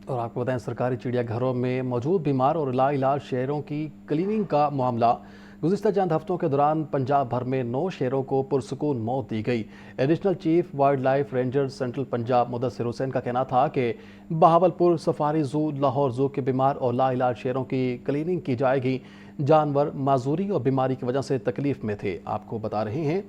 और आपको बताएं, सरकारी चिड़िया घरों में मौजूद बीमार और लाइलाज शेरों की क्लीनिंग का मामला। गुज़िश्ता चंद हफ्तों के दौरान पंजाब भर में 9 शेरों को पुरसुकून मौत दी गई। Additional chief wildlife ranger central Punjab Mudassir Hussain का कहना था कि बहावलपुर सफारी जू, लाहौर जू के बीमार और लाइलाज शेरों की क्लीनिंग की जाएगी। जानवर माजूरी और बीमारी की वजह से तकलीफ में थे। आपको बता रहे हैं,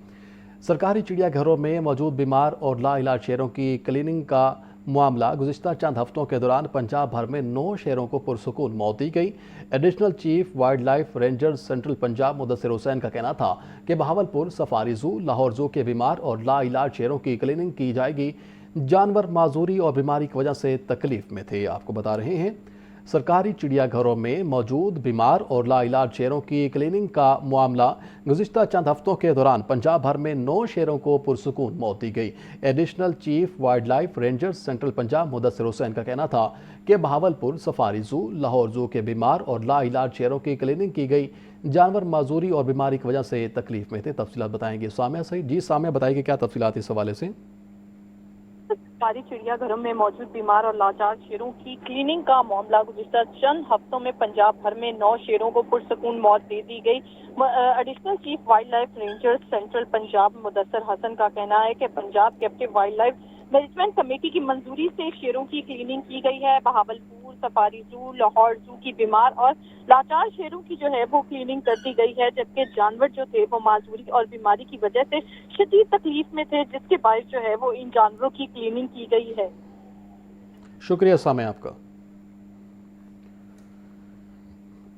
सरकारी चिड़ियाघरों में मौजूद बीमार और लाइलाज शेरों की क्लीनिंग का मामला। गुज़िश्ता चंद हफ्तों के दौरान पंजाब भर में 9 शेरों को पुरसुकून मौत दी गई। Additional chief wildlife ranger central Punjab Mudassir Hussain का कहना था कि बहावलपुर सफारी जू, लाहौर जू के बीमार और लाइलाज शेरों की क्लीनिंग की जाएगी। जानवर माजूरी और बीमारी की वजह से तकलीफ में थे। आपको बता रहे हैं, सरकारी चिड़ियाघरों में मौजूद बीमार और लाइलाज शेरों की क्लीनिंग का मामला। गुज़िश्ता चंद हफ्तों के दौरान पंजाब भर में 9 शेरों को पुरसुकून मौत दी गई। Additional chief wildlife ranger central Punjab Mudassir Hussain का कहना था कि बहावलपुर सफारी जू, लाहौर जू के बीमार और लाइलाज शेरों की क्लीनिंग की गई। जानवर माजूरी और बीमारी की वजह से तकलीफ में थे। तफसीलात बताएंगे सामिया सईद। जी सामिया, बताइए क्या तफसीलात इस हवाले से। सरकारी चिड़ियाघरों में मौजूद बीमार और लाचार शेरों की क्लीनिंग का मामला। गुज़िश्ता चंद हफ्तों में पंजाब भर में 9 शेरों को पुरसुकून मौत दे दी गई। Additional chief wildlife ranger central Punjab Mudassir Hasan का कहना है कि Punjab captive wildlife management committee की मंजूरी से शेरों की क्लीनिंग की गई है। बहावलपुर सफारी जू, लाहौर जू की बीमार और लाचार शेरों की जो है वो क्लीनिंग कर दी गई है, जबकि जानवर जो थे वो माजूरी और बीमारी की वजह से शदीद तकलीफ में थे, जिसके बायस जो है वो इन जानवरों की क्लीनिंग की गई है। शुक्रिया सामिया आपका।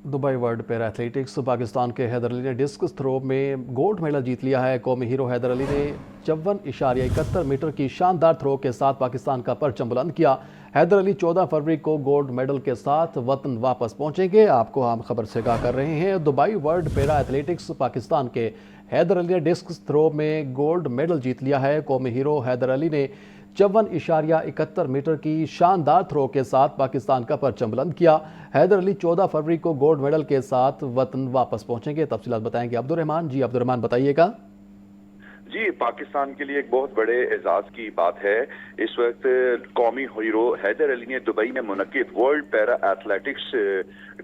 Dubai world para athletics, Pakistan के हैदर अली ने डिस्कस थ्रो में गोल्ड मेडल जीत लिया है। कौमी हीरो हैदर अली ने 54.71 मीटर की शानदार थ्रो के साथ पाकिस्तान का परचम बुलंद किया। हैदर अली 14 फरवरी को गोल्ड मेडल के साथ वतन वापस पहुंचेंगे। आपको हम खबर से आगाह कर रहे हैं, Dubai world para athletics, Pakistan के हैदर अली ने डिस्कस थ्रो में गोल्ड मेडल जीत लिया है। कौमी हीरो हैदर अली ने 54.71 मीटर की शानदार थ्रो के साथ पाकिस्तान का परचम बुलंद किया। हैदर अली 14 फरवरी को गोल्ड मेडल के साथ वतन वापस पहुंचेंगे। तफसीलात बताएंगे अब्दुर्रहमान। जी अब्दुर्रहमान, बताइएगा। जी, पाकिस्तान के लिए एक बहुत बड़े एजाज की बात है। इस वक्त कौमी हीरो हैदर अली ने दुबई में मुनक्किद वर्ल्ड पैरा एथलेटिक्स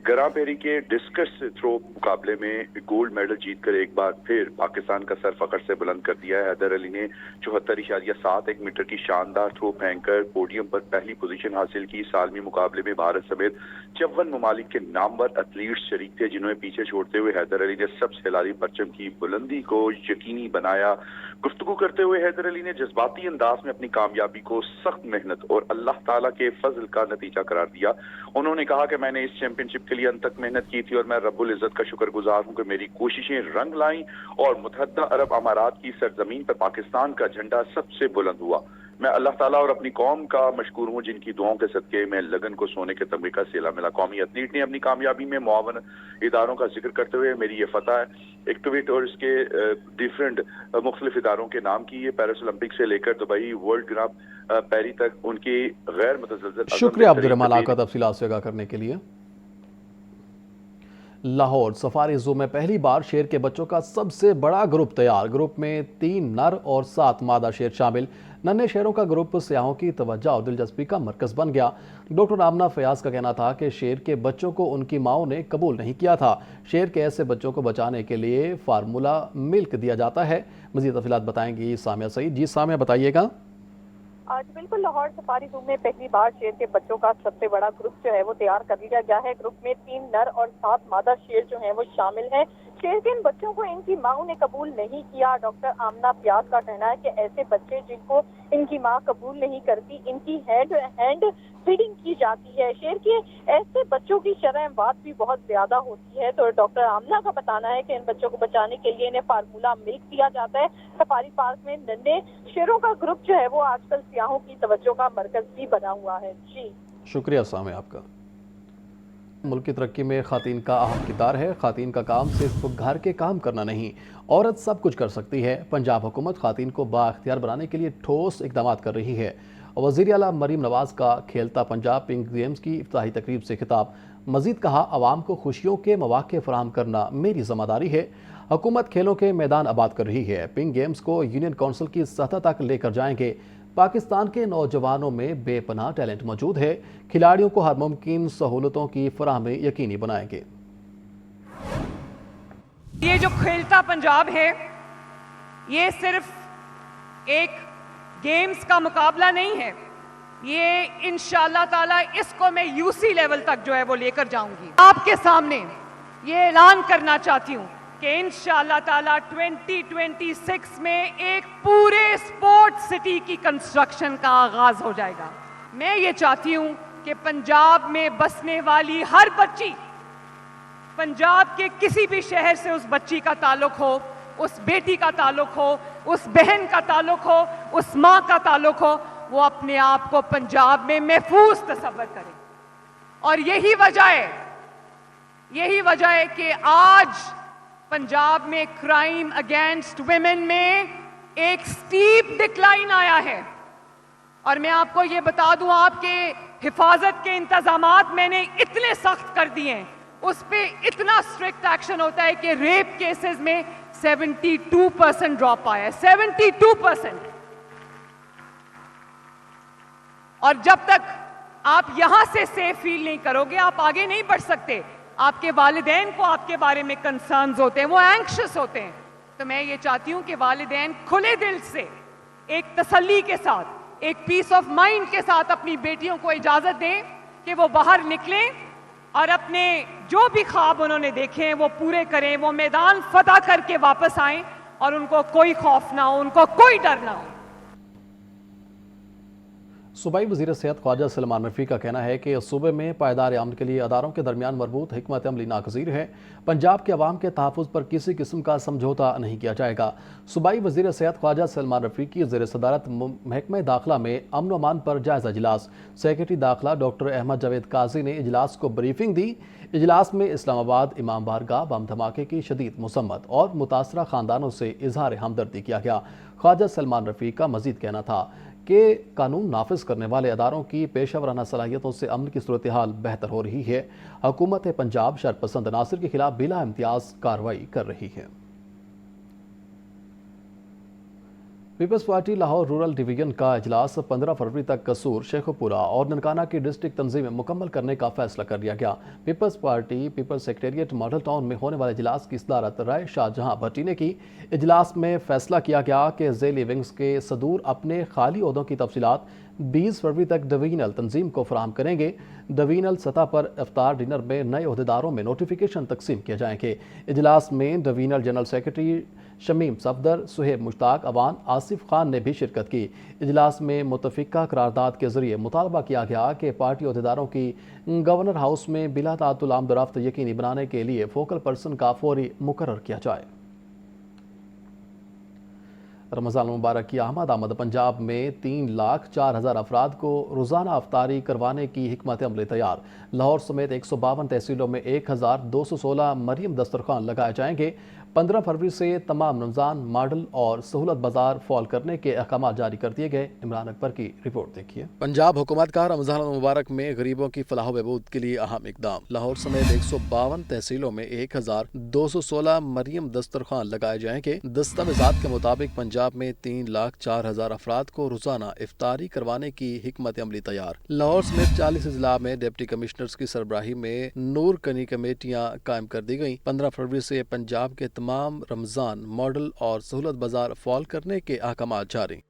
ग्रां पेरी के डिस्कस थ्रो मुकाबले में गोल्ड मेडल जीतकर एक बार फिर पाकिस्तान का सर फखर से बुलंद कर दिया है। हैदर अली ने 74.71 मीटर की शानदार थ्रो फेंककर पोडियम पर पहली पोजीशन हासिल की। इस आलमी मुकाबले में भारत समेत 54 ममालिक के नामवर एथलीट्स शरीक थे, जिन्हें पीछे छोड़ते हुए हैदर अली ने सबसे खिलाड़ी परचम की बुलंदी को यकीनी बनाया। गुफ्तगू करते हुए हैदर अली ने जज्बाती अंदाज में अपनी कामयाबी को सख्त मेहनत और अल्लाह ताला के फजल का नतीजा करार दिया। उन्होंने कहा कि मैंने इस चैंपियनशिप के लिए अंत तक मेहनत की थी और मैं रब्बुल इज्जत का शुक्रगुजार हूं कि मेरी कोशिशें रंग लाई और मुतहद्दा अरब अमारात की सरजमीन पर पाकिस्तान का झंडा सबसे बुलंद हुआ। मैं अल्लाह ताला और अपनी कौम का मशकूर हूँ, जिनकी दुआओं के सदके में लगन को सोने के तमगे का सिला मिला। कौमी एथलीट ने अपनी कामयाबी में मुआवन इदारों का जिक्र करते हुए मेरी ये फतह है, एक ट्वीट और इसके डिफरेंट मुख्तलिफ इदारों के नाम की, ये पेरिस ओलंपिक से लेकर दुबई वर्ल्ड ग्रां पेरी तक उनकी गैर मुतज़लज़ल। शुक्रिया अब्दुर्रहमान आपका तफसीलात से आगाह करने के लिए। लाहौर सफारी जू में पहली बार शेर के बच्चों का सबसे बड़ा ग्रुप तैयार। ग्रुप में 3 नर और 7 मादा शेर शामिल। नन्हे शेरों का ग्रुप सयाहों की तवज्जो और दिलचस्पी का मरकज बन गया। डॉक्टर आमना फयाज का कहना था कि शेर के बच्चों को उनकी माओं ने कबूल नहीं किया था। शेर के ऐसे बच्चों को बचाने के लिए फार्मूला मिल्क दिया जाता है। मज़ीद तफसीलात बताएंगी सामिया सईद। जी सामिया, बताइएगा। आज बिल्कुल लाहौर सफारी जू में पहली बार शेर के बच्चों का सबसे बड़ा ग्रुप जो है वो तैयार कर लिया गया है। ग्रुप में 3 नर और 7 मादा शेर जो हैं वो शामिल हैं। शेर के इन बच्चों को इनकी माँ ने कबूल नहीं किया। डॉक्टर आमना प्याज का कहना है कि ऐसे बच्चे जिनको इनकी माँ कबूल नहीं करती, इनकी हैंड फीडिंग की जाती है। शेर के ऐसे बच्चों की शरह बात भी बहुत ज्यादा होती है। तो डॉक्टर आमना का बताना है कि इन बच्चों को बचाने के लिए इन्हें फार्मूला मिल्क दिया जाता है। सफारी पार्क में नन्हे शेरों का ग्रुप जो है वो आजकल सियाहों की तवज्जो का मरकज भी बना हुआ है। जी शुक्रिया सामिया आपका। मुल्क की तरक्की में खातीन का अहम किरदार है। खातीन का काम सिर्फ घर के काम करना नहीं, औरत सब कुछ कर सकती है। पंजाब हुकूमत खातीन को बाख्तियार बनाने के लिए ठोस इकदाम कर रही है। वज़ीर आला मरीम नवाज का खेलता पंजाब पिंक गेम्स की इफ्तिताही तकरीब से खिताब। मजीद कहा, अवाम को खुशियों के मौके फराहम करना मेरी जिम्मेदारी है। हुकूमत खेलों के मैदान आबाद कर रही है। पिंक गेम्स को यूनियन काउंसिल की सतह तक लेकर जाएंगे। پاکستان کے نوجوانوں میں بے پناہ ٹیلنٹ موجود ہے، کھلاڑیوں کو ہر ممکن سہولتوں کی فراہمی یقینی بنائیں گے۔ یہ جو کھیلتا پنجاب ہے یہ صرف ایک گیمز کا مقابلہ نہیں ہے، یہ انشاءاللہ تعالی اس کو میں UC لیول تک جو ہے وہ لے کر جاؤں گی۔ آپ کے سامنے یہ اعلان کرنا چاہتی ہوں کہ انشاءاللہ تعالی 2026 میں ایک پورے سپورٹ سٹی کی کنسٹرکشن کا آغاز ہو جائے گا۔ میں یہ چاہتی ہوں کہ پنجاب میں بسنے والی ہر بچی، پنجاب کے کسی بھی شہر سے اس بچی کا تعلق ہو، اس بیٹی کا تعلق ہو، اس بہن کا تعلق ہو، اس ماں کا تعلق ہو، وہ اپنے آپ کو پنجاب میں محفوظ تصور کرے۔ اور یہی وجہ ہے کہ آج پنجاب میں کرائم اگینسٹ ویمن میں ایک سٹیپ ڈکلائن آیا ہے۔ اور میں آپ کو یہ بتا دوں، آپ کے حفاظت کے انتظامات میں نے اتنے سخت کر دیے ہیں، اس پہ اتنا اسٹرکٹ ایکشن ہوتا ہے کہ ریپ کیسز میں 72% ڈراپ آیا ہے، 72%۔ اور جب تک آپ یہاں سے سیف فیل نہیں کرو گے آپ آگے نہیں بڑھ سکتے۔ آپ کے والدین کو آپ کے بارے میں کنسرنز ہوتے ہیں، وہ اینکشس ہوتے ہیں۔ تو میں یہ چاہتی ہوں کہ والدین کھلے دل سے، ایک تسلی کے ساتھ، ایک پیس آف مائنڈ کے ساتھ اپنی بیٹیوں کو اجازت دیں کہ وہ باہر نکلیں اور اپنے جو بھی خواب انہوں نے دیکھے ہیں وہ پورے کریں، وہ میدان فتح کر کے واپس آئیں اور ان کو کوئی خوف نہ ہو، ان کو کوئی ڈر نہ ہو۔ صوبائی وزیر صحت خواجہ سلمان رفیع کا کہنا ہے کہ صوبے میں پائیدار امن کے لیے اداروں کے درمیان مربوط حکمت عملی ناگزیر ہے۔ پنجاب کے عوام کے تحفظ پر کسی قسم کا سمجھوتا نہیں کیا جائے گا۔ صوبائی وزیر صحت خواجہ سلمان رفیع کی زیر صدارت محکمہ داخلہ میں امن و امان پر جائزہ اجلاس، سیکرٹری داخلہ ڈاکٹر احمد جاوید قاضی نے اجلاس کو بریفنگ دی۔ اجلاس میں اسلام آباد امام بارگاہ بم دھماکے کی شدید مذمت اور متاثرہ خاندانوں سے اظہار ہمدردی کیا گیا۔ خواجہ سلمان رفیع کا مزید کہنا تھا کہ قانون نافذ کرنے والے اداروں کی پیشہ ورانہ صلاحیتوں سے امن کی صورتحال بہتر ہو رہی ہے۔ حکومت پنجاب شرپسند عناصر کے خلاف بلا امتیاز کارروائی کر رہی ہے۔ پیپلز پارٹی لاہور رورل ڈویژن کا اجلاس 15 فروری تک قصور، شیخ پورہ اور ننکانہ کی ڈسٹرکٹ تنظیمیں مکمل کرنے کا فیصلہ کر لیا گیا۔ پیپلز پارٹی پیپلز سیکریٹریٹ ماڈل ٹاؤن میں ہونے والے اجلاس کی صدارت رائے شاہ جہاں بھٹی نے کی۔ اجلاس میں فیصلہ کیا گیا کہ ذیلی ونگز کے صدور اپنے خالی عہدوں کی تفصیلات 20 فروری تک ڈویژنل تنظیم کو فراہم کریں گے۔ ڈویژنل سطح پر افطار ڈنر میں نئے عہدیداروں میں نوٹیفیکیشن تقسیم کیے جائیں گے۔ اجلاس میں divisional general secretary Shamim Safdar, Suhaib Mushtaq, Awan Asif Khan نے بھی شرکت کی۔ اجلاس میں متفقہ قرارداد کے ذریعے مطالبہ کیا گیا کہ پارٹی عہدیداروں کی گورنر ہاؤس میں بلا تعطل آمد یقینی بنانے کے لیے فوکل پرسن کا فوری مقرر کیا جائے۔ رمضان المبارک کی آمد پنجاب میں 3,04,000 افراد کو روزانہ افطاری کروانے کی حکمت عملی تیار۔ لاہور سمیت 152 تحصیلوں میں 1,216 مریم دسترخوان لگائے جائیں گے۔ 15 فروری سے تمام رمضان ماڈل اور سہولت بازار فعال کرنے کے احکامات جاری کر دیے گئے۔ عمران اکبر کی رپورٹ دیکھیے۔ پنجاب حکومت کا رمضان المبارک میں غریبوں کی فلاح و بہبود کے لیے اہم اقدام۔ لاہور سمیت 152 تحصیلوں میں 1,216 مریم دسترخوان لگائے جائیں گے۔ دستاویزات کے مطابق پنجاب میں 3,04,000 افراد کو روزانہ افطاری کروانے کی حکمت عملی تیار۔ لاہور سمیت 40 اضلاع میں ڈپٹی کمشنرز کی سربراہی میں نور کنی کمیٹیاں قائم کر دی گئیں۔ 15 فروری سے پنجاب کے تمام رمضان ماڈل اور سہولت بازار فعال کرنے کے احکامات جاری۔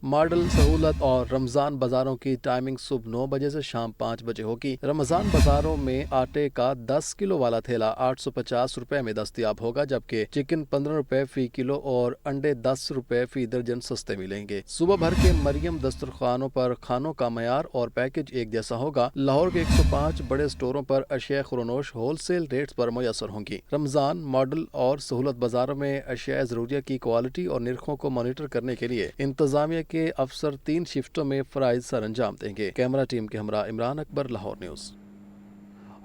ماڈل، سہولت اور رمضان بازاروں کی ٹائمنگ صبح 9 بجے سے شام 5 بجے ہوگی۔ رمضان بازاروں میں آٹے کا 10 کلو والا تھیلا 850 روپے میں دستیاب ہوگا، جبکہ چکن 15 روپے فی کلو اور انڈے 10 روپے فی درجن سستے ملیں گے۔ صبح بھر کے مریم دسترخوانوں پر کھانوں کا معیار اور پیکج ایک جیسا ہوگا۔ لاہور کے 105 بڑے سٹوروں پر اشیاء خورنوش ہول سیل ریٹس پر میسر ہوں گی۔ رمضان ماڈل اور سہولت بازاروں میں اشیاء ضروریہ کی کوالٹی اور نرخوں کو مانیٹر کرنے کے لیے انتظامیہ کے افسر 3 شفٹوں میں فرائض سر انجام دیں گے۔ کیمرہ ٹیم کے ہمراہ عمران اکبر، لاہور نیوز۔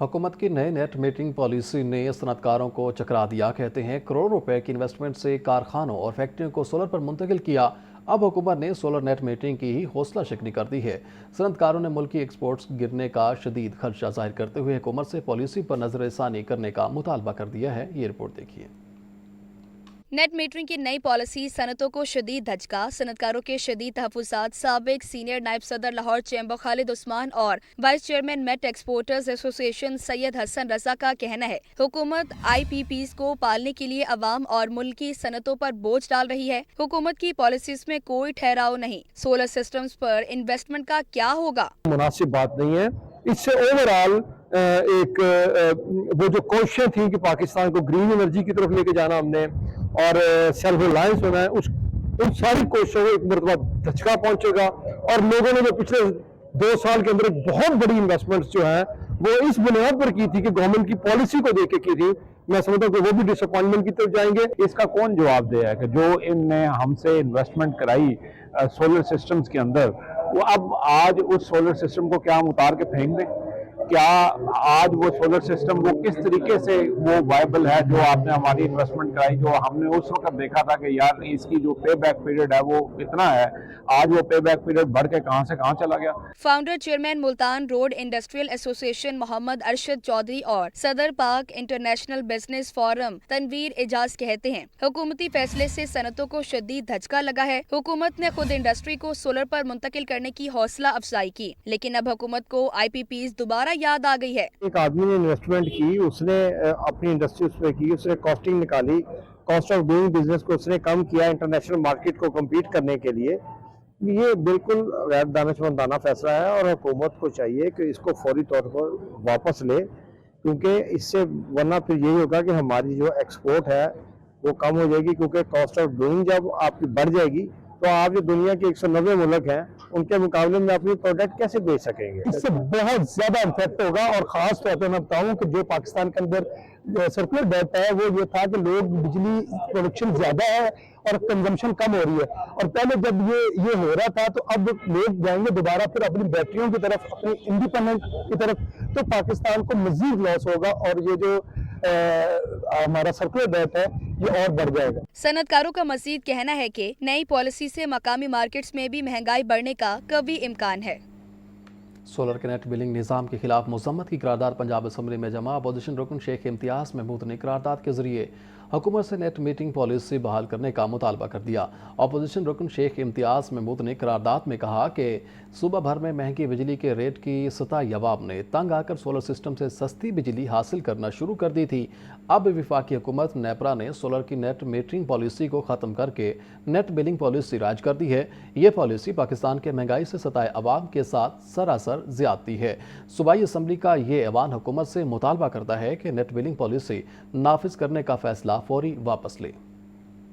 حکومت کی نئے نیٹ میٹرنگ پالیسی نے صنعت کاروں کو چکرا دیا۔ کہتے ہیں کروڑ روپے کی انویسٹمنٹ سے کارخانوں اور فیکٹریوں کو سولر پر منتقل کیا۔ اب حکومت نے سولر نیٹ میٹرنگ کی ہی حوصلہ شکنی کر دی ہے۔ صنعت کاروں نے ملکی ایکسپورٹس گرنے کا شدید خدشہ ظاہر کرتے ہوئے حکومت سے پالیسی پر نظر ثانی کرنے کا مطالبہ کر دیا ہے۔ یہ رپورٹ دیکھیے۔ नेट मीटरिंग की नई पॉलिसी सनतों को शदीद धचका, सनतकारों के शदीद तहफ़्फ़ुज़ात। साबिक सीनियर नायब सदर लाहौर चैम्बर खालिद उस्मान और vice chairman meat exporters association Syed Hassan Raza का कहना है, हुकूमत IPPs को पालने के लिए अवाम और मुल्क की सनतों पर बोझ डाल रही है। हुकूमत की पॉलिसीज में कोई ठहराव नहीं। सोलर सिस्टम्स पर इन्वेस्टमेंट का क्या होगा? मुनासिब बात नहीं है। इससे ओवरऑल वो जो कोशिशें थी कि पाकिस्तान को ग्रीन एनर्जी की तरफ लेके जाना हमने और सेल्फ रिलायंस होना है, उन सारी कोशिशों को एक मरतबा धचका पहुंचेगा। और लोगों ने जो पिछले 2 साल के अंदर बहुत बड़ी इन्वेस्टमेंट्स जो है वो इस बुनियाद पर की थी कि गवर्नमेंट की पॉलिसी को देख के की थी, मैं समझता हूँ कि वो भी डिसअपॉइंटमेंट की तरफ जाएंगे। इसका कौन जवाब दे है कि जो इनने हमसे इन्वेस्टमेंट कराई सोलर सिस्टम्स के अंदर, वो अब आज उस सोलर सिस्टम को क्या हम उतार के फेंक दें? क्या आज वो सोलर सिस्टम वो किस तरीके से वो वायबल है? जो आपने हमारी इन्वेस्टमेंट कराई, जो हमने उस वक्त देखा था कि यार इसकी जो पे बैक पीरियड है वो इतना है, आज वो पे बैक पीरियड बढ़ के कहां से कहां चला गया। Founder chairman Multan road industrial association Mohammad Arshad Chaudhry और सदर Pak international business forum Tanveer Ejaz कहते हैं, हुकूमती फैसले से सनतों को शदीद धचका लगा है। हुकूमत ने खुद इंडस्ट्री को सोलर पर मुंतकिल करने की हौसला अफजाई की, लेकिन अब हुकूमत को IPPs दोबारा याद आ गई है। एक आदमी ने इन्वेस्टमेंट की, उसने अपनी इंडस्ट्री उस पर की, उसने कॉस्टिंग निकाली, कॉस्ट ऑफ डूइंग बिजनेस को उसने कम किया इंटरनेशनल मार्केट को कम्पीट करने के लिए। ये बिल्कुल गैर दानिशमंदाना फैसला है और हुकूमत को चाहिए कि इसको फौरी तौर पर वापस ले, क्योंकि इससे वरना फिर यही होगा कि हमारी जो एक्सपोर्ट है वो कम हो जाएगी, क्योंकि कॉस्ट ऑफ डूइंग जब आपकी बढ़ जाएगी तो आप जो दुनिया के 190 मुल्क हैं उनके मुकाबले में अपनी प्रोडक्ट कैसे बेच सकेंगे? इससे बहुत ज्यादा इफेक्ट होगा। और खास तौर पर मैं बताऊं कि जो पाकिस्तान के अंदर सर्कुलर डेटा है वो ये था कि लोग बिजली प्रोडक्शन ज्यादा है और कंजम्पशन कम हो रही है, और पहले जब ये हो रहा था तो अब लोग जाएंगे दोबारा फिर अपनी बैटरियों की तरफ, अपनी इंडिपेंडेंट की तरफ, तो पाकिस्तान को मजीद लॉस होगा और ये जो हमारा सर्कुलर डेट है ये और बढ़ जाएगा। सनतकारों का मजीद कहना है कि नई पॉलिसी से मकामी मार्केट्स में भी महंगाई बढ़ने का कभी इम्कान है। सोलर के नेट बिलिंग निज़ाम के खिलाफ मजम्मत की करारदाद पंजाब असम्बली में जमा। अपोजिशन रुकन शेख इम्तियाज महमूद ने करारदाद के जरिए हुकूमत से नेट मीटिंग पॉलिसी बहाल करने का मुतालबा कर दिया। अपोजिशन रुकन शेख इम्तियाज महमूद ने करारदाद में कहा कि सूबा भर में महंगी बिजली के रेट की सताई अवाम ने तंग आकर सोलर सिस्टम से सस्ती बिजली हासिल करना शुरू कर दी थी। अब वफाकी हुकूमत नेपरा ने सोलर की नेट मीटरिंग पॉलिसी को ख़त्म करके नेट बिलिंग पॉलिसी राज कर दी है। ये पॉलिसी पाकिस्तान के महंगाई से सताए अवाम के साथ सरासर ज्यादती है। सूबाई असम्बली का ये ऐवान हुकूमत से मुतालबा करता है कि नेट बिलिंग पॉलिसी नाफिज करने का फैसला फौरी वापस ले।